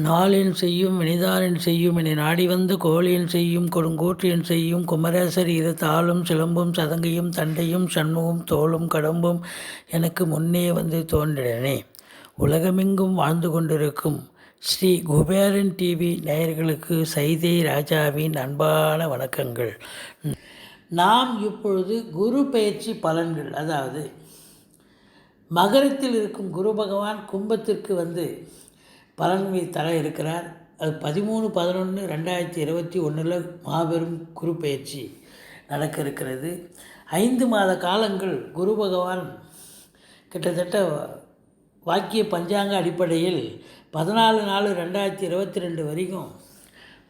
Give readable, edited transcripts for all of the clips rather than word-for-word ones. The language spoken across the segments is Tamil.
நாளென் செய்யும் வினிதானென் செய்யும் என நாடி வந்து கோளென் செய்யும் கொடுங்கோற்றென் செய்யும் குமரேசர் இரு தாளும் சிலம்பும் சதங்கையும் தண்டையும் சண்முகம் தோளும் கடம்பும் எனக்கு முன்னே வந்து தோன்றினே. உலகமெங்கும் வாழ்ந்து கொண்டிருக்கும் ஸ்ரீ குபேரன் டிவி நேயர்களுக்கு சைதை ராஜாவின் அன்பான வணக்கங்கள். நாம் இப்பொழுது குரு பயிற்சி பலன்கள், அதாவது மகரத்தில் இருக்கும் குரு பகவான் கும்பத்திற்கு வந்து பலன்களை தர இருக்கிறார். அது 13/11/2021 மாபெரும் குரு பயிற்சி நடக்க இருக்கிறது. 5 மாத காலங்கள் குரு பகவான் கிட்டத்தட்ட வாக்கிய பஞ்சாங்க அடிப்படையில் 14/4/2022 வரைக்கும்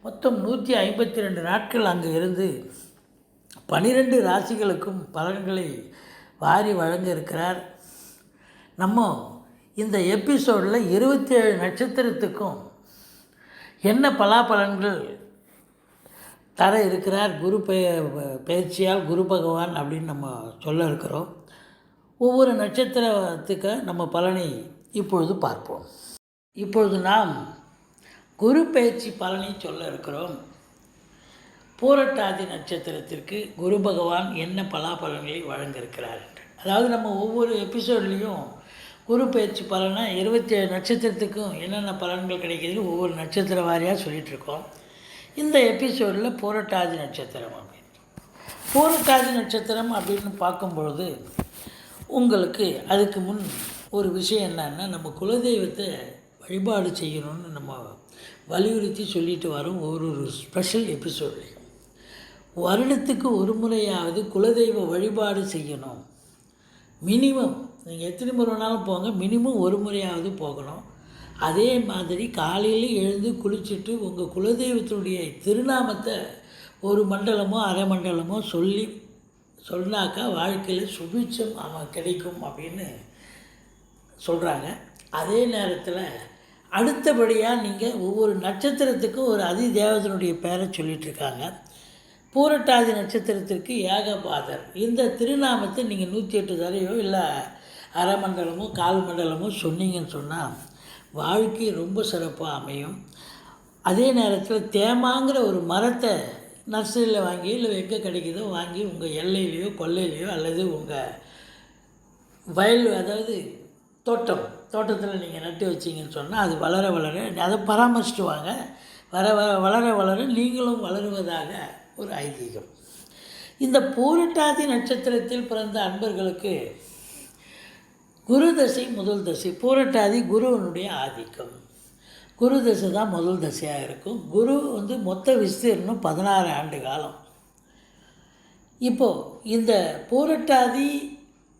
மொத்தம் 152 நாட்கள் அங்கு இருந்து 12 ராசிகளுக்கும் பலன்களை வாரி வழங்க இருக்கிறார். நம்ம இந்த எபிசோடில் 27 நட்சத்திரத்துக்கும் என்ன பலாபலன்கள் தர இருக்கிறார் குரு பயிற்சியால் குரு பகவான் அப்படின்னு நம்ம சொல்ல இருக்கிறோம். ஒவ்வொரு நட்சத்திரத்துக்கு நம்ம பலனை இப்பொழுது பார்ப்போம். இப்பொழுது நாம் குரு பயிற்சி பலனை சொல்ல இருக்கிறோம். பூரட்டாதி நட்சத்திரத்திற்கு குரு பகவான் என்ன பலாபலன்களை வழங்க இருக்கிறார் என்று. அதாவது நம்ம ஒவ்வொரு எபிசோட்லேயும் குரு பயிற்சி பலனை 27 நட்சத்திரத்துக்கும் என்னென்ன பலன்கள் கிடைக்கிது ஒவ்வொரு நட்சத்திர வாரியாக சொல்லிகிட்ருக்கோம். இந்த எபிசோடில் பூரட்டாதி நட்சத்திரம் பூரட்டாதி நட்சத்திரம் அப்படின்னு பார்க்கும்பொழுது உங்களுக்கு அதுக்கு முன் ஒரு விஷயம் என்னன்னா, நம்ம குலதெய்வத்தை வழிபாடு செய்யணும்னு நம்ம வலியுறுத்தி சொல்லிட்டு வரோம். ஒரு ஸ்பெஷல் எபிசோட்லையும் வருடத்துக்கு ஒரு முறையாவது குலதெய்வ வழிபாடு செய்யணும். மினிமம் நீங்கள் எத்தனை முறை வேணாலும் போங்க, மினிமம் ஒரு முறையாவது போகணும். அதே மாதிரி காலையில் எழுந்து குளிச்சுட்டு உங்கள் குலதெய்வத்தினுடைய திருநாமத்தை ஒரு மண்டலமோ அரை மண்டலமோ சொன்னாக்கா வாழ்க்கையில் சுபிட்சம் கிடைக்கும் அப்படின்னு சொல்கிறாங்க. அதே நேரத்தில் அடுத்தபடியாக நீங்கள் ஒவ்வொரு நட்சத்திரத்துக்கும் ஒரு அதிதேவதனுடைய பேரை சொல்லிகிட்ருக்காங்க. பூரட்டாதி நட்சத்திரத்திற்கு ஏகபாதர் இந்த திருநாமத்தை நீங்கள் 108 தடவையோ இல்லை அரை மண்டலமோ கால் மண்டலமோ சொன்னீங்கன்னு சொன்னால் வாழ்க்கை ரொம்ப சிறப்பாக அமையும். அதே நேரத்தில் தேமாங்கிற ஒரு மரத்தை நர்சரியில் வாங்கி இல்லை எங்கே கிடைக்குதோ வாங்கி உங்கள் எல்லையிலையோ கொல்லையிலையோ அல்லது உங்கள் வயல், அதாவது தோட்டத்தில் நீங்கள் நட்டு வச்சிங்கன்னு சொன்னால் அது வளர வளர அதை பராமரிச்சுட்டு வாங்க. வளர வளர நீங்களும் வளருவதாக ஒரு ஐதீகம். இந்த பூரட்டாதி நட்சத்திரத்தில் பிறந்த அன்பர்களுக்கு குரு தசை முதல் தசை. பூரட்டாதி குருவனுடைய ஆதிக்கம். குரு தசை தான் முதல் தசையாக இருக்கும். குரு வந்து மொத்த விஸ்தீர்ணம் 16 ஆண்டு காலம். இப்போது இந்த பூரட்டாதி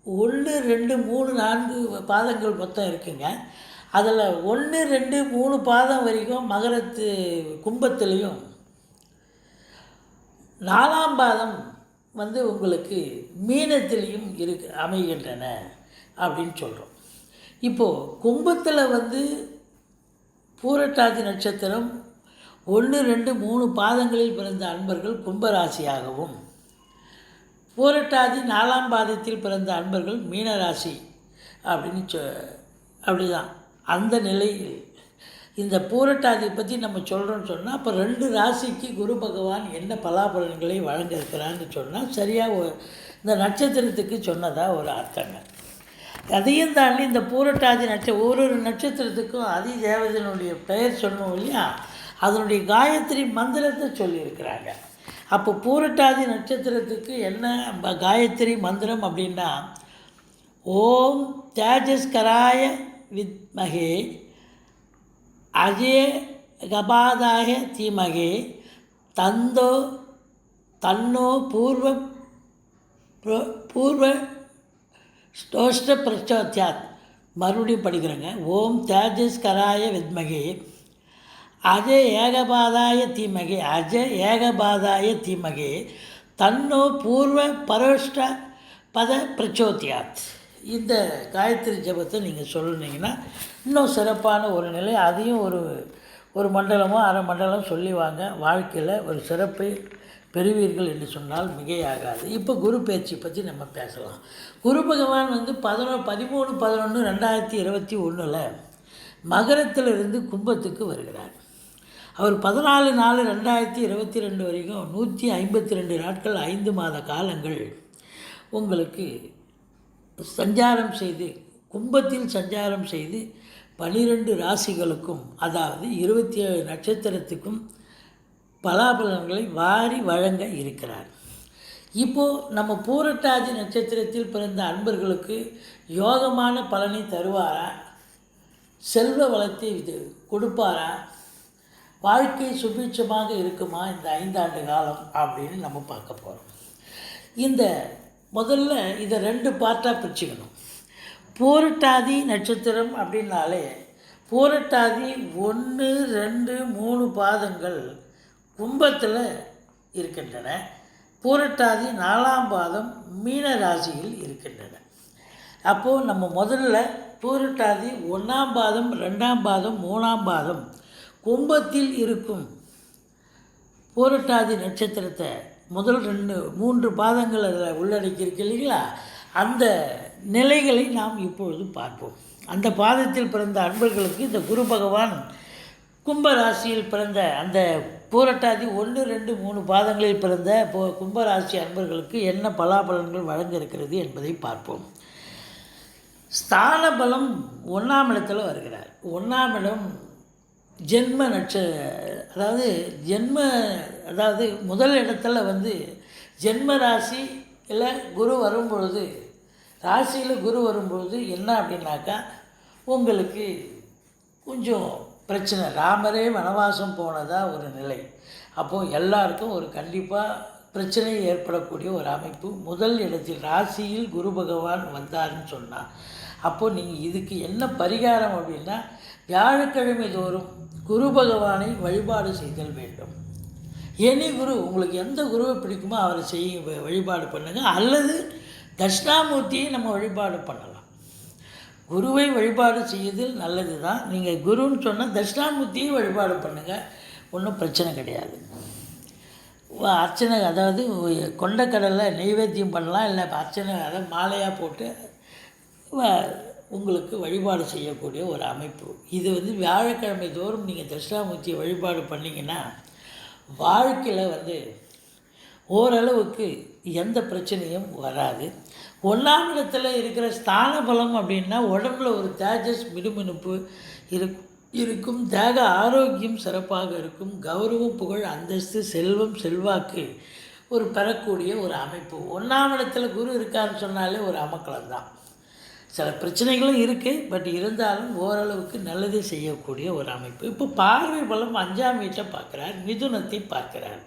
1, 2, 3, 4 பாதங்கள் மொத்தம் இருக்குங்க. அதில் 1, 2, 3 பாதம் வரைக்கும் மகரத்து கும்பத்திலையும், 4ஆம் பாதம் வந்து உங்களுக்கு மீனத்திலையும் அமைகின்றன அப்படின்னு சொல்கிறோம். இப்போது கும்பத்தில் வந்து பூரட்டாதி நட்சத்திரம் 1, 2, 3 பாதங்களில் பிறந்த அன்பர்கள் கும்பராசியாகவும், பூரட்டாதி 4ஆம் பாதத்தில் பிறந்த அன்பர்கள் மீனராசி அப்படின்னு அப்படிதான். அந்த நிலையில் இந்த பூரட்டாதி பற்றி நம்ம சொல்கிறோன்னு சொன்னால் அப்போ 2 ராசிக்கு குரு பகவான் என்ன பலாபலன்களை வழங்க இருக்கிறான்னு சொன்னால் சரியாக இந்த நட்சத்திரத்துக்கு சொன்னதாக ஒரு அர்த்தங்க. அதையும் தாண்டி இந்த பூரட்டாதி ஒரு நட்சத்திரத்துக்கும் அதிதேவதனுடைய பெயர் சொன்னோம் இல்லையா, அதனுடைய காயத்ரி மந்திரத்தை சொல்லியிருக்கிறாங்க. அப்போ பூரட்டாதி நட்சத்திரத்துக்கு என்ன காயத்ரி மந்திரம் அப்படின்னா, ஓம் தேஜஸ்கராய வித்மகே அஜய கபாதாய தீமகே தன்னோ பூர்வ ஸ்டோஷ்ட பிரச்சோத்யாத். மறுபடியும் படிக்கிறேங்க. ஓம் தேஜஸ்கராய வித்மகே அஜய ஏகபாதாய தீமகே தன்னோ பூர்வ பரோஷ்ட பத பிரச்சோத்யாத். இந்த காயத்ரி ஜபத்தை நீங்கள் சொல்லினீங்கன்னா இன்னும் சிறப்பான ஒரு நிலை. அதையும் ஒரு மண்டலமோ அரை மண்டலம் சொல்லி வாங்க. வாழ்க்கையில் ஒரு சிறப்பை பெறுவீர்கள் என்று சொன்னால் மிகையாகாது. இப்போ குரு பயிற்சி பற்றி நம்ம பேசலாம். குரு பகவான் வந்து 13/11/2021 மகரத்திலிருந்து கும்பத்துக்கு வருகிறார். அவர் 14/4/2022 வரைக்கும் 152 நாட்கள் 5 மாத காலங்கள் உங்களுக்கு சஞ்சாரம் செய்து கும்பத்தில் சஞ்சாரம் செய்து 12 ராசிகளுக்கும் அதாவது 27 நட்சத்திரத்துக்கும் பலாபலன்களை வாரி வழங்க இருக்கிறார். இப்போது நம்ம பூரட்டாதி நட்சத்திரத்தில் பிறந்த அன்பர்களுக்கு யோகமான பலனை தருவாரா, செல்வ வளத்தை இது கொடுப்பாரா, வாழ்க்கை சுபீட்சமாக இருக்குமா இந்த 5 ஆண்டு காலம் அப்படின்னு நம்ம பார்க்க போகிறோம். இந்த முதல்ல இதை 2 பார்ட்டாக பிரிச்சுக்கணும். பூரட்டாதி நட்சத்திரம் அப்படின்னாலே பூரட்டாதி 1, 2, 3 பாதங்கள் கும்பத்தில் இருக்கின்றன. பூரட்டாதி 4ஆம் பாதம் மீன ராசியில் இருக்கின்றன. அப்போது நம்ம முதல்ல பூரட்டாதி 1ஆம் பாதம் 2ஆம் பாதம் 3ஆம் பாதம் கும்பத்தில் இருக்கும் பூரட்டாதி நட்சத்திரத்தை முதல் 3 பாதங்கள் அதில் உள்ளடக்கியிருக்கு இல்லைங்களா, அந்த நிலைகளை நாம் இப்பொழுது பார்ப்போம். அந்த பாதத்தில் பிறந்த அன்பர்களுக்கு இந்த குரு பகவான் கும்பராசியில் பிறந்த அந்த பூரட்டாதி 1, 2, 3 பாதங்களில் பிறந்த கும்பராசி அன்பர்களுக்கு என்ன பலாபலன்கள் வழங்க இருக்கிறது என்பதை பார்ப்போம். ஸ்தான பலம் 1ஆம் இடத்துல வருகிறார். 1ஆம் இடம் ஜென்ம அதாவது முதல் இடத்துல வந்து ஜென்ம ராசி இல்லை குரு வரும்பொழுது, ராசியில் குரு வரும்பொழுது என்ன அப்படின்னாக்கா உங்களுக்கு கொஞ்சம் பிரச்சனை. ராமரே வனவாசம் போனதாக ஒரு நிலை. அப்போது எல்லாருக்கும் ஒரு கண்டிப்பாக பிரச்சனை ஏற்படக்கூடிய ஒரு அமைப்பு. முதல் இடத்தில் ராசியில் குரு பகவான் வந்தார்னு சொன்னார். அப்போது நீங்கள் இதுக்கு என்ன பரிகாரம் அப்படின்னா, வியாழக்கிழமை தோறும் குரு பகவானை வழிபாடு செய்தல் வேண்டும். எனி குரு, உங்களுக்கு எந்த குருவை பிடிக்குமோ அவரை வழிபாடு பண்ணுங்கள். அல்லது தட்சிணாமூர்த்தியை நம்ம வழிபாடு பண்ணலாம். குருவை வழிபாடு செய்வதில் நல்லது தான். நீங்கள் குருன்னு சொன்னால் தட்சிணாமூர்த்தியை வழிபாடு பண்ணுங்கள், ஒன்றும் பிரச்சனை கிடையாது. அர்ச்சனை அதாவது கொண்டக்கடலை நெய்வேத்தியம் பண்ணலாம், இல்லை அர்ச்சனை அதாவது மாலையாக போட்டு உங்களுக்கு வழிபாடு செய்யக்கூடிய ஒரு அமைப்பு. இது வந்து வியாழக்கிழமை தோறும் நீங்கள் தட்சிணாமூர்த்தியை வழிபாடு பண்ணிங்கன்னா வாழ்க்கையில் வந்து ஓரளவுக்கு எந்த பிரச்சனையும் வராது. 1ஆம் இடத்துல இருக்கிற ஸ்தான பலம் அப்படின்னா உடம்புல ஒரு தேஜஸ் மினுமினுப்பு இருக்கும், தேக ஆரோக்கியம் சிறப்பாக இருக்கும், கௌரவம் புகழ் அந்தஸ்து செல்வம் செல்வாக்கு ஒரு பெறக்கூடிய ஒரு அமைப்பு. 1ஆம் இடத்துல குரு இருக்காருன்னு சொன்னாலே ஒரு அமக்கலம் தான். சில பிரச்சனைகளும் இருக்குது, பட் இருந்தாலும் ஓரளவுக்கு நல்லதை செய்யக்கூடிய ஒரு அமைப்பு. இப்போ பார்வை பலம் 5ஆம் வீட்டை பார்க்குறார், மிதுனத்தை பார்க்குறார்.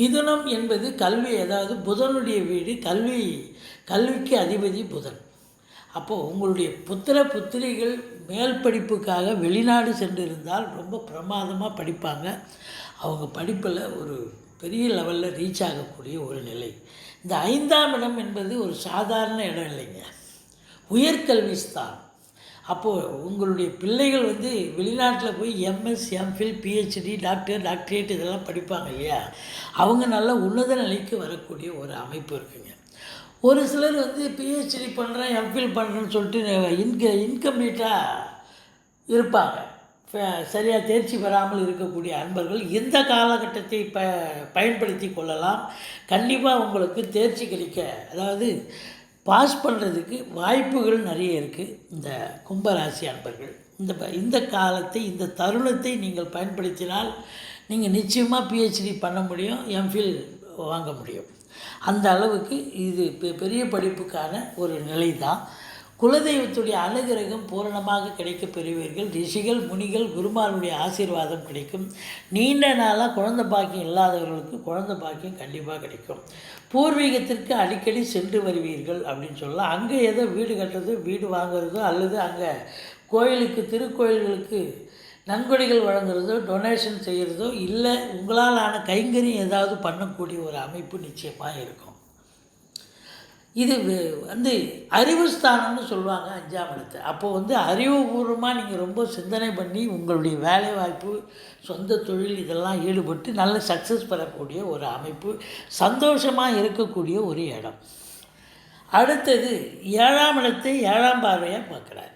மிதுனம் என்பது கல்வி, அதாவது புதனுடைய வீடு, கல்விக்கு அதிபதி புதன். அப்போது உங்களுடைய புத்திரிகள் மேல் படிப்புக்காக வெளிநாடு சென்று இருந்தால் ரொம்ப பிரமாதமாக படிப்பாங்க. அவங்க படிப்பில் ஒரு பெரிய லெவலில் ரீச் ஆகக்கூடிய ஒரு நிலை. இந்த 5ஆம் இடம் என்பது ஒரு சாதாரண இடம் இல்லைங்க, உயர்கல்வி ஸ்தான். அப்போது உங்களுடைய பிள்ளைகள் வந்து வெளிநாட்டில் போய் எம்எஸ், எம்ஃபில், பிஹெச்டி, டாக்டரேட் இதெல்லாம் படிப்பாங்க இல்லையா, அவங்க நல்ல உன்னத நிலைக்கு வரக்கூடிய ஒரு அமைப்பு இருக்குங்க. ஒரு சிலர் வந்து பிஹெச்டி பண்ணுறேன், எம்ஃபில் பண்ணுறேன்னு சொல்லிட்டு இன்கம்ப்ளீட்டாக இருப்பாங்க. சரியாக தேர்ச்சி பெறாமல் இருக்கக்கூடிய அன்பர்கள் இந்த காலகட்டத்தை பயன்படுத்தி கொள்ளலாம். கண்டிப்பாக உங்களுக்கு தேர்ச்சி கிடைக்க, அதாவது பாஸ் பண்ணுறதுக்கு வாய்ப்புகள் நிறைய இருக்குது. இந்த கும்பராசி அன்பர்கள் இந்த காலத்தை, இந்த தருணத்தை நீங்கள் பயன்படுத்தினால் நீங்கள் நிச்சயமாக பிஹெச்டி பண்ண முடியும், எம்ஃபில் வாங்க முடியும். அந்த அளவுக்கு இது பெரிய படிப்புக்கான ஒரு நிலை தான். குலதெய்வத்துடைய அனுகிரகம் பூரணமாக கிடைக்கப் பெறுவீர்கள். ரிஷிகள், முனிகள், குருமாருடைய ஆசீர்வாதம் கிடைக்கும். நீண்ட நாளாக குழந்தை பாக்கியம் இல்லாதவர்களுக்கு குழந்தை பாக்கியம் கண்டிப்பாக கிடைக்கும். பூர்வீகத்திற்கு அடிக்கடி சென்று வருவீர்கள் அப்படின்னு சொல்லலாம். அங்கே ஏதோ வீடு கட்டுறதோ, வீடு வாங்குறதோ, அல்லது அங்கே கோயிலுக்கு, திருக்கோயில்களுக்கு நன்கொடைகள் வழங்குறதோ, டொனேஷன் செய்கிறதோ, இல்லை உங்களால் ஆன கைங்கரியம் ஏதாவது பண்ணக்கூடிய ஒரு அமைப்பு நிச்சயமாக இருக்கும். இது வந்து அறிவு ஸ்தானம்னு சொல்லுவாங்க 5ஆம் இடத்தை. அப்போது வந்து அறிவுபூர்வமாக நீங்கள் ரொம்ப சிந்தனை பண்ணி உங்களுடைய வேலைவாய்ப்பு, சொந்த தொழில் இதெல்லாம் ஈடுபட்டு நல்ல சக்ஸஸ் பெறக்கூடிய ஒரு அமைப்பு, சந்தோஷமாக இருக்கக்கூடிய ஒரு இடம். அடுத்தது 7ஆம் இடத்தை 7ஆம் பார்வையாக பார்க்குறார்.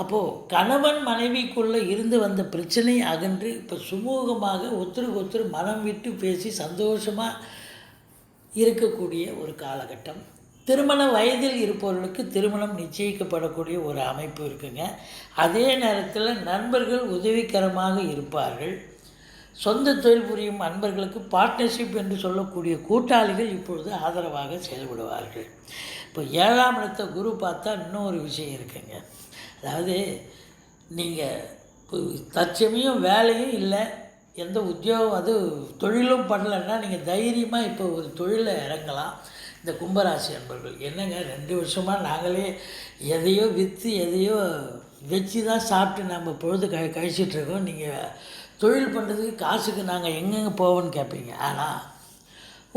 அப்போது கணவன் மனைவிக்குள்ளே இருந்து வந்த பிரச்சனை அகன்று இப்போ சுமூகமாக ஒருத்தருக்கு ஒருத்தர் மனம் விட்டு பேசி சந்தோஷமாக இருக்கக்கூடிய ஒரு காலகட்டம். திருமண வயதில் இருப்பவர்களுக்கு திருமணம் நிச்சயிக்கப்படக்கூடிய ஒரு அமைப்பு இருக்குங்க. அதே நேரத்தில் நண்பர்கள் உதவிகரமாக இருப்பார்கள். சொந்த தொழில் புரியும் அன்பர்களுக்கு பார்ட்னர்ஷிப் என்று சொல்லக்கூடிய கூட்டாளிகள் இப்பொழுது ஆதரவாக செயல்படுவார்கள். இப்போ 7ஆம் இடத்தை குரு பார்த்தா இன்னொரு விஷயம் இருக்குங்க. அதாவது நீங்கள் இப்போ தற்சமயம் வேலையும் இல்லை, எந்த உத்தியோகம் அது தொழிலும் பண்ணலைன்னா நீங்கள் தைரியமாக இப்போ ஒரு தொழிலில் இறங்கலாம். இந்த கும்பராசி அன்பர்கள் என்னங்க 2 வருஷமாக நாங்களே எதையோ விற்று எதையோ வச்சு தான் சாப்பிட்டு நம்ம பொழுது கழிச்சிட்ருக்கோம். நீங்கள் தொழில் பண்ணுறதுக்கு காசுக்கு நாங்கள் எங்கெங்கே போவோன்னு கேட்பீங்க. ஆனால்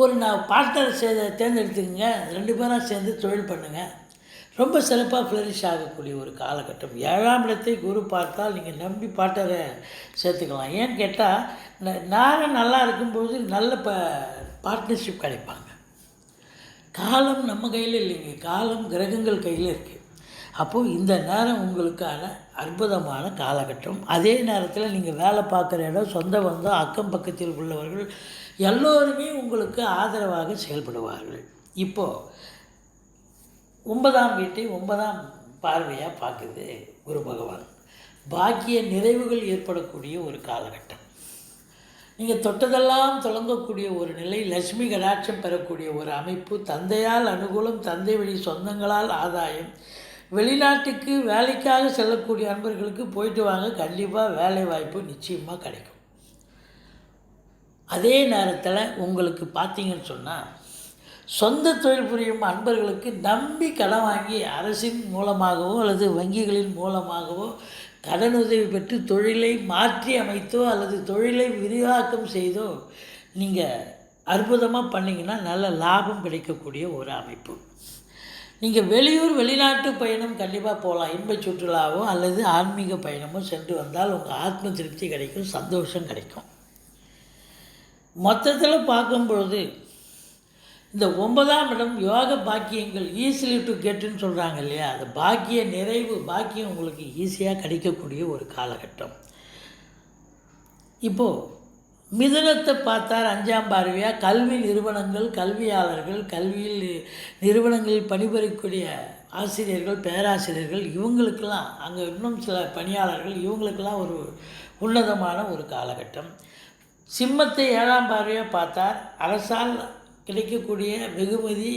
ஒரு பார்ட்னர் தேர்ந்தெடுத்துக்கங்க, 2 பேராக சேர்ந்து தொழில் பண்ணுங்கள். ரொம்ப சிறப்பாக ஃப்ளரிஷ் ஆகக்கூடிய ஒரு காலகட்டம். 7ஆம் இடத்தை குரு பார்த்தால் நீங்கள் நம்பி பார்ட்னரை சேர்த்துக்கலாம். ஏன்னு கேட்டால் நாங்கள் நல்லா இருக்கும்பொழுது நல்ல பார்ட்னர்ஷிப் கிடைப்பாங்க. காலம் நம்ம கையில் இல்லைங்க, காலம் கிரகங்கள் கையில் இருக்குது. அப்போது இந்த நேரம் உங்களுக்கான அற்புதமான காலகட்டம். அதே நேரத்தில் நீங்கள் வேலை பார்க்குற இடம், சொந்த பந்தம், அக்கம் பக்கத்தில் உள்ளவர்கள் எல்லோருமே உங்களுக்கு ஆதரவாக செயல்படுவார்கள். இப்போது 9ஆம் வீட்டை 9ஆம் பார்வையாக பார்க்குது குரு பகவான். பாக்கிய நிறைவுகள் ஏற்படக்கூடிய ஒரு காலகட்டம். நீங்கள் தொட்டதெல்லாம் தொடங்கக்கூடிய ஒரு நிலை, லட்சுமி கடாட்சம் பெறக்கூடிய ஒரு அமைப்பு, தந்தையால் அனுகூலம், தந்தை வழி சொந்தங்களால் ஆதாயம், வெளிநாட்டுக்கு வேலைக்காக செல்லக்கூடிய அன்பர்களுக்கு போயிட்டு வாங்க, கண்டிப்பாக வேலை வாய்ப்பு நிச்சயமாக கிடைக்கும். அதே நேரத்தில் உங்களுக்கு பார்த்தீங்கன்னு சொன்னால் சொந்த தொழில் புரியும் அன்பர்களுக்கு நம்பி கடன் வாங்கி அரசின் மூலமாகவோ அல்லது வங்கிகளின் மூலமாகவோ கடனுதவி பெற்று தொழிலை மாற்றி அமைத்தோ அல்லது தொழிலை விரிவாக்கம் செய்தோ நீங்கள் அற்புதமாக பண்ணிங்கன்னா நல்ல லாபம் கிடைக்கக்கூடிய ஒரு அமைப்பு. நீங்கள் வெளியூர் வெளிநாட்டு பயணம் கண்டிப்பாக போகலாம். இன்ப சுற்றுலாவோ அல்லது ஆன்மீக பயணமோ சென்று வந்தால் உங்கள் ஆத்ம திருப்தி கிடைக்கும், சந்தோஷம் கிடைக்கும். மொத்தத்தில் பார்க்கும் பொழுது இந்த 9ஆம் இடம் யோக பாக்கியங்கள் ஈஸிலி டு கெட்டுன்னு சொல்கிறாங்க இல்லையா, அந்த பாக்கிய நிறைவு, பாக்கியம் உங்களுக்கு ஈஸியாக கிடைக்கக்கூடிய ஒரு காலகட்டம். இப்போது மிதுனத்தை பார்த்தார் 5ஆம் பார்வையாக கல்வி நிறுவனங்கள், கல்வியாளர்கள், கல்வியில் நிறுவனங்களில் பணிபுரியக்கூடிய ஆசிரியர்கள், பேராசிரியர்கள், இவங்களுக்கெல்லாம் அங்கே இன்னும் சில பணியாளர்கள், இவங்களுக்கெல்லாம் ஒரு உன்னதமான ஒரு காலகட்டம். சிம்மத்தை 7ஆம் பார்வையாக பார்த்தார் அரசால் கிடைக்கக்கூடிய வெகுமதி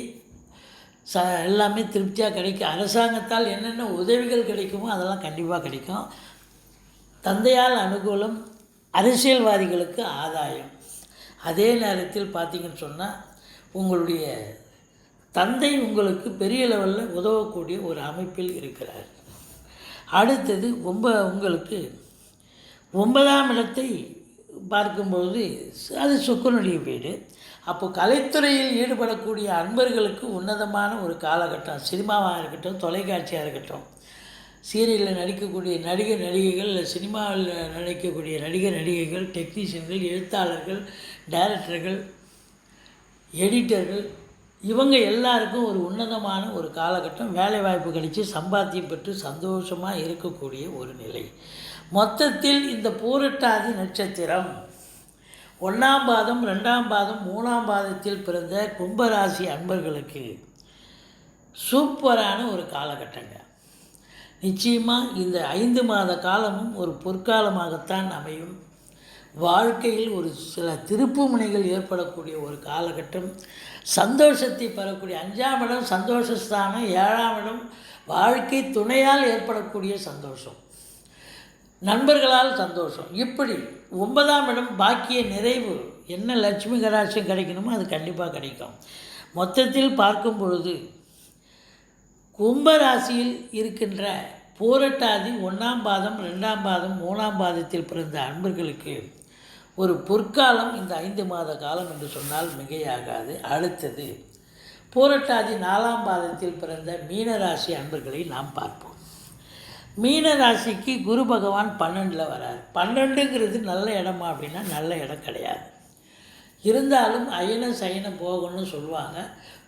எல்லாமே திருப்தியாக கிடைக்கும். அரசாங்கத்தால் என்னென்ன உதவிகள் கிடைக்குமோ அதெல்லாம் கண்டிப்பாக கிடைக்கும். தந்தையால் அனுகூலம், அரசியல்வாதிகளுக்கு ஆதாயம். அதே நேரத்தில் பார்த்திங்கன்னு சொன்னால் உங்களுடைய தந்தை உங்களுக்கு பெரிய லெவலில் உதவக்கூடிய ஒரு அமைப்பில் இருக்கிறார். அடுத்தது உங்களுக்கு 9ஆம் இடத்தை பார்க்கும்பொழுது அது சுக்கிரனுடைய வீடு. அப்போது கலைத்துறையில் ஈடுபடக்கூடிய அன்பர்களுக்கு உன்னதமான ஒரு காலகட்டம். சினிமாவாக இருக்கட்டும், தொலைக்காட்சியாக இருக்கட்டும், சீரியலில் நடிக்கக்கூடிய நடிகர் நடிகைகள், இல்லை சினிமாவில் நடிக்கக்கூடிய நடிகர் நடிகைகள், டெக்னீஷியன்கள், எழுத்தாளர்கள், டைரக்டர்கள், எடிட்டர்கள், இவங்க எல்லாருக்கும் ஒரு உன்னதமான ஒரு காலகட்டம். வேலைவாய்ப்பு கிடைச்சி சம்பாத்தியம் பெற்று சந்தோஷமாக இருக்கக்கூடிய ஒரு நிலை. மொத்தத்தில் இந்த பூரட்டாதி நட்சத்திரம் 1ஆம் பாதம், 2ஆம் பாதம், 3ஆம் பாதத்தில் பிறந்த கும்பராசி அன்பர்களுக்கு சூப்பரான ஒரு காலகட்டங்க. நிச்சயமாக இந்த 5 மாத காலமும் ஒரு பொற்காலமாகத்தான் அமையும். வாழ்க்கையில் ஒரு சில திருப்பு முனைகள் ஏற்படக்கூடிய ஒரு காலகட்டம். சந்தோஷத்தை பெறக்கூடிய 5ஆம் இடம் சந்தோஷஸ்தானம், 7ஆம் இடம் வாழ்க்கை துணையால் ஏற்படக்கூடிய சந்தோஷம், நண்பர்களால் சந்தோஷம். இப்படி 9ஆம் இடம் பாக்கிய நிறைவு. என்ன லட்சுமி கடாட்சம் கிடைக்கணுமோ அது கண்டிப்பாக கிடைக்கும். மொத்தத்தில் பார்க்கும் பொழுது கும்பராசியில் இருக்கின்ற பூரட்டாதி 1ஆம் பாதம், 2ஆம் பாதம், 3ஆம் பாதத்தில் பிறந்த அன்பர்களுக்கு ஒரு பொற்காலம் இந்த 5 மாத காலம் என்று சொன்னால் மிகையாகாது. அடுத்தது பூரட்டாதி 4ஆம் பாதத்தில் பிறந்த மீனராசி அன்பர்களை நாம் பார்ப்போம். மீனராசிக்கு குரு பகவான் 12ல் வரார். 12ங்கிறது நல்ல இடமா அப்படின்னா நல்ல இடம் கிடையாது. இருந்தாலும் அயன சயனம் போகணும்னு சொல்லுவாங்க.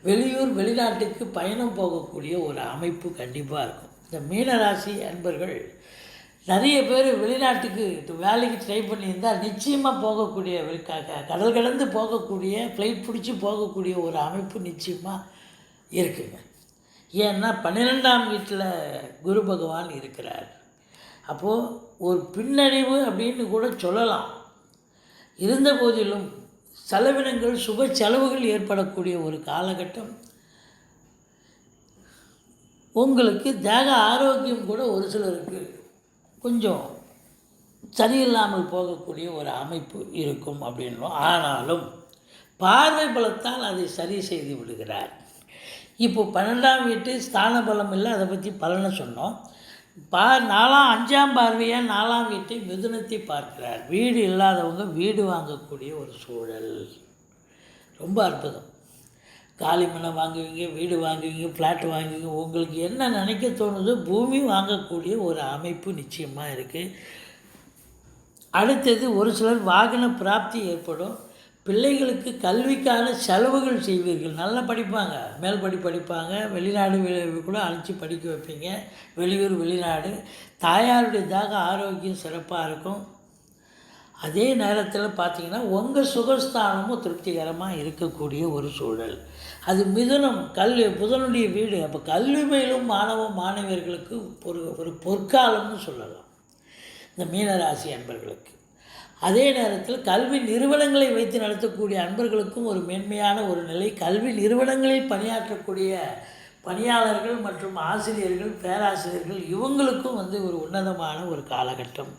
வெளியூர் வெளிநாட்டுக்கு பயணம் போகக்கூடிய ஒரு அமைப்பு கண்டிப்பாக இருக்கும். இந்த மீனராசி அன்பர்கள் நிறைய பேர் வெளிநாட்டுக்கு வேலைக்கு ட்ரை பண்ணியிருந்தால் நிச்சயமாக போகக்கூடிய கடல் கடந்து போகக்கூடிய ஃப்ளைட் பிடிச்சி போகக்கூடிய ஒரு அமைப்பு நிச்சயமாக இருக்குங்க. ஏன்னா 12ஆம் வீட்டில் குரு பகவான் இருக்கிறார். அப்போது ஒரு பின்னடைவு அப்படின்னு கூட சொல்லலாம். இருந்த போதிலும் செலவினங்கள் சுப செலவுகள் ஏற்படக்கூடிய ஒரு காலகட்டம். உங்களுக்கு தேக ஆரோக்கியம் கூட ஒரு சிலருக்கு கொஞ்சம் சரியில்லாமல் போகக்கூடிய ஒரு அமைப்பு இருக்கும் அப்படின்னும். ஆனாலும் பார்வை பலத்தால் அதை சரி செய்து விடுகிறார். இப்போ 12ஆம் வீட்டு ஸ்தான பலம் இல்லை, அதை பற்றி பலனை சொன்னோம். 5ஆம் பார்வையாக 4ஆம் வீட்டை மிதுனத்தை பார்க்கிறார். வீடு இல்லாதவங்க வீடு வாங்கக்கூடிய ஒரு சூழல் ரொம்ப அற்புதம். காலி மனை வாங்குவீங்க, வீடு வாங்குவீங்க, ஃப்ளாட் வாங்குவீங்க. உங்களுக்கு என்ன நினைக்க தோணுதோ பூமி வாங்கக்கூடிய ஒரு அமைப்பு நிச்சயமாக இருக்குது. அடுத்தது ஒரு சிலர் வாகன பிராப்தி ஏற்படும். பிள்ளைகளுக்கு கல்விக்கான செலவுகள் செய்வீர்கள். நல்லா படிப்பாங்க, மேல் படிப்பாங்க, வெளிநாடு கூட அழைச்சி படிக்க வைப்பீங்க. வெளியூர் வெளிநாடு. தாயாருடைய தாக ஆரோக்கியம் சிறப்பாக இருக்கும். அதே நேரத்தில் பார்த்திங்கன்னா உங்கள் சுகஸ்தானமும் திருப்திகரமாக இருக்கக்கூடிய ஒரு சூழல். அது மிதுனம் புதனுடைய வீடு. அப்போ கல்வி பயிலும் மாணவர்களுக்கு ஒரு பொற்காலம்னு சொல்லலாம் இந்த மீனராசி அன்பர்களுக்கு. அதே நேரத்தில் கல்வி நிறுவனங்களை வைத்து நடத்தக்கூடிய அன்பர்களுக்கும் ஒரு மேன்மையான ஒரு நிலை. கல்வி நிறுவனங்களில் பணியாற்றக்கூடிய பணியாளர்கள் மற்றும் ஆசிரியர்கள், பேராசிரியர்கள் இவங்களுக்கும் ஒரு உன்னதமான ஒரு காலகட்டம்.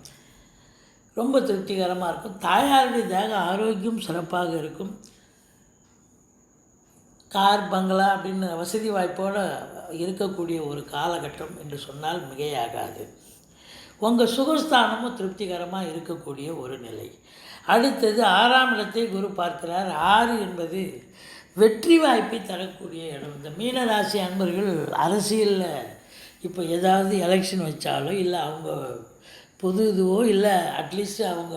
ரொம்ப திருப்திகரமாக இருக்கும். தாயாருடைய தேக ஆரோக்கியம் சிறப்பாக இருக்கும். கார், பங்களா அப்படின்னு வசதி வாய்ப்போடு இருக்கக்கூடிய ஒரு காலகட்டம் என்று சொன்னால் மிகையாகாது. உங்கள் சுகஸ்தானமும் திருப்திகரமாக இருக்கக்கூடிய ஒரு நிலை. அடுத்தது 6ஆம் இடத்தை குரு பார்க்கிறார். 6 என்பது வெற்றி வாய்ப்பை தரக்கூடிய இடம். இந்த மீனராசி அன்பர்கள் அரசியலில் இப்போ ஏதாவது எலெக்ஷன் வச்சாலோ இல்லை அவங்க பொது இதுவோ இல்லை அட்லீஸ்ட் அவங்க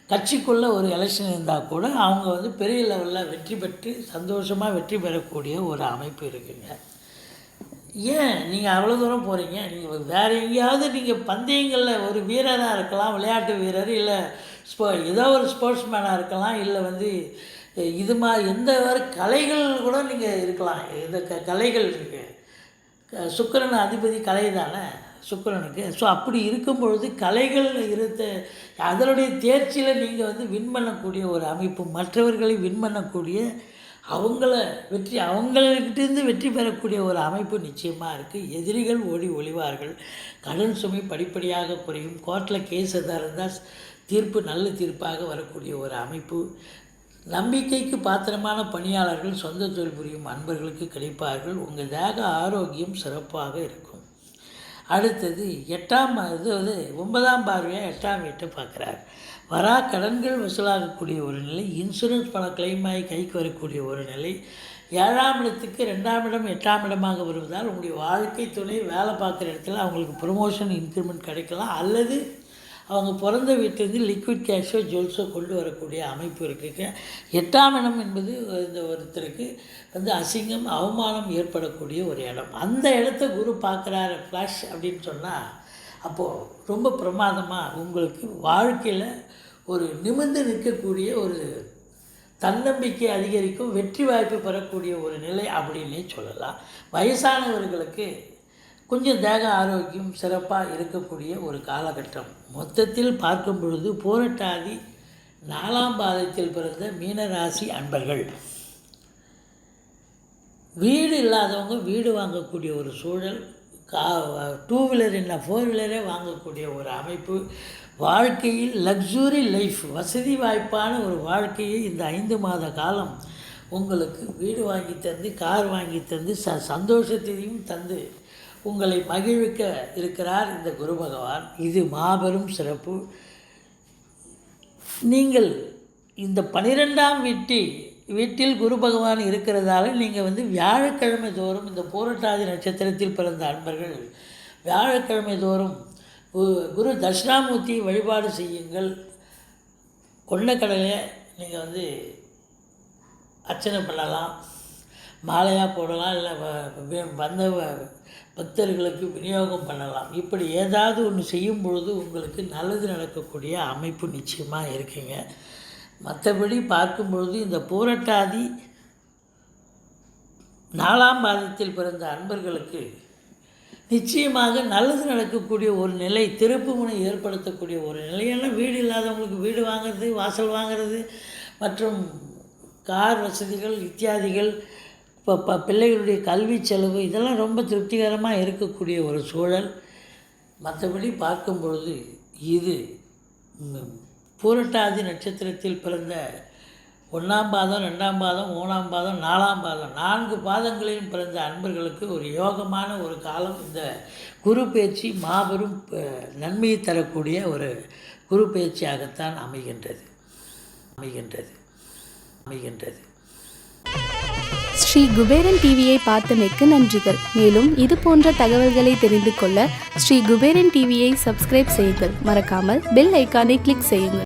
கட்சிக்குள்ளே ஒரு எலெக்ஷன் இருந்தால் கூட அவங்க பெரிய லெவலில் வெற்றி பெற்று சந்தோஷமாக வெற்றி பெறக்கூடிய ஒரு அமைப்பு இருக்குங்க. ஏன் நீங்கள் அவ்வளோ தூரம் போகிறீங்க? நீங்கள் வேறு எங்கேயாவது நீங்கள் பந்தயங்களில் ஒரு வீரராக இருக்கலாம், விளையாட்டு வீரர், இல்லை ஏதோ ஒரு ஸ்போர்ட்ஸ் மேனாக இருக்கலாம், இல்லை இது மாதிரி எந்த வேறு கலைகள் கூட நீங்கள் இருக்கலாம். இந்த கலைகள் இருக்குது. சுக்கிரன் அதிபதி கலை தானே சுக்கிரனுக்கு. ஸோ அப்படி இருக்கும் பொழுது கலைகள் அதனுடைய தேர்ச்சியில் நீங்கள் வின் பண்ணக்கூடிய ஒரு அமைப்பு, மற்றவர்களை வின் பண்ணக்கூடிய அவங்கள்கிட்டேருந்து வெற்றி பெறக்கூடிய ஒரு அமைப்பு நிச்சயமாக இருக்குது. எதிரிகள் ஓடி ஒளிவார்கள். கடன் சுமை படிப்படியாக குறையும். கோர்ட்டில் கேஸ் எதாக இருந்தால் தீர்ப்பு நல்ல தீர்ப்பாக வரக்கூடிய ஒரு அமைப்பு. நம்பிக்கைக்கு பாத்திரமான பணியாளர்கள், சொந்த தொழில் புரியும் அன்பர்களுக்கு கிடைப்பார்கள். உங்கள் தேக ஆரோக்கியம் சிறப்பாக இருக்கும். அடுத்தது 9ஆம் பார்வையாக 8ஆம் வீட்டை பார்க்குறார். வரா கடன்கள் வசூலாகக்கூடிய ஒரு நிலை. இன்சூரன்ஸ் பணம் கிளைம் ஆகி கைக்கு வரக்கூடிய ஒரு நிலை. 7ஆம் இடத்துக்கு 2ஆம் இடம் 8ஆம் இடமாக வருவதால் உங்களுடைய வாழ்க்கை துணை வேலை பார்க்குற இடத்துல அவங்களுக்கு ப்ரொமோஷன், இன்க்ரிமெண்ட் கிடைக்கலாம். அல்லது அவங்க பிறந்த வீட்டிலேருந்து லிக்விட் கேஷோ ஜுவல்ஸோ கொண்டு வரக்கூடிய அமைப்பு இருக்குங்க. 8ஆம் இடம் என்பது இந்த ஒருத்தருக்கு அசிங்கம், அவமானம் ஏற்படக்கூடிய ஒரு இடம். அந்த இடத்த குரு பார்க்குறாரு ஃப்ளாஷ் அப்படின்னு சொன்னால் அப்போது ரொம்ப பிரமாதமாக உங்களுக்கு வாழ்க்கையில் ஒரு நிமிர்ந்து நிற்கக்கூடிய ஒரு தன்னம்பிக்கை அதிகரிக்கும், வெற்றி வாய்ப்பு பெறக்கூடிய ஒரு நிலை அப்படின்னே சொல்லலாம். வயசானவர்களுக்கு கொஞ்சம் தேக ஆரோக்கியம் சிறப்பாக இருக்கக்கூடிய ஒரு காலகட்டம். மொத்தத்தில் பார்க்கும் பொழுது பூரட்டாதி 4ஆம் பாதத்தில் பிறந்த மீனராசி அன்பர்கள் வீடு இல்லாதவங்க வீடு வாங்கக்கூடிய ஒரு சூழல். 2 வீலர் என்ன 4 வீலரே வாங்கக்கூடிய ஒரு அமைப்பு. வாழ்க்கையில் லக்ஸுரி லைஃப், வசதி வாய்ப்பான ஒரு வாழ்க்கையை இந்த 5 மாத காலம் உங்களுக்கு வீடு வாங்கி தந்து, கார் வாங்கி தந்து, சந்தோஷத்தையும் தந்து உங்களை மகிழ்விக்க இருக்கிறார் இந்த குரு பகவான். இது மாபெரும் சிறப்பு. நீங்கள் இந்த 12ஆம் வீட்டை வீட்டில் குரு பகவான் இருக்கிறதால நீங்கள் வந்து வியாழக்கிழமை தோறும் இந்த பூரட்டாதி நட்சத்திரத்தில் பிறந்த அன்பர்கள் வியாழக்கிழமை தோறும் குரு தட்சிணாமூர்த்தி வழிபாடு செய்யுங்கள். கொண்டக்கடலையை நீங்கள் வந்து அர்ச்சனை பண்ணலாம், மாலையாக போடலாம், இல்லை வந்த பக்தர்களுக்கு விநியோகம் பண்ணலாம். இப்படி ஏதாவது ஒன்று செய்யும் பொழுது உங்களுக்கு நல்லது நடக்கக்கூடிய அமைப்பு நிச்சயமாக இருக்குங்க. மற்றபடி பார்க்கும் பொழுது இந்த பூரட்டாதி 4ஆம் பாதத்தில் பிறந்த அன்பர்களுக்கு நிச்சயமாக நல்லது நடக்கக்கூடிய ஒரு நிலை, திருப்புமுனை ஏற்படுத்தக்கூடிய ஒரு நிலையான வீடு இல்லாதவங்களுக்கு வீடு வாங்கிறது, வாசல் வாங்கிறது மற்றும் கார் வசதிகள் இத்தியாதிகள், இப்போ பிள்ளைகளுடைய கல்வி செலவு இதெல்லாம் ரொம்ப திருப்திகரமாக இருக்கக்கூடிய ஒரு சூழல். மற்றபடி பார்க்கும் பொழுது இது பூரட்டாதி நட்சத்திரத்தில் பிறந்த 1ஆம் பாதம், 2ஆம் பாதம், 3ஆம் பாதம், 4ஆம் பாதம் 4 பாதங்களிலும் பிறந்த அன்பர்களுக்கு ஒரு யோகமான ஒரு காலம். இந்த குரு பயிற்சி மாபெரும் நன்மையை தரக்கூடிய ஒரு குரு பயிற்சியாகத்தான் அமைகின்றது. ஸ்ரீ குபேரன் டிவியை பார்த்தமைக்கு நன்றிகள். மேலும் இது போன்ற தகவல்களை தெரிந்து கொள்ள ஸ்ரீ குபேரன் டிவியை சப்ஸ்கிரைப் செய்யுங்கள். மறக்காமல் பெல் ஐக்கானை கிளிக் செய்யுங்கள்.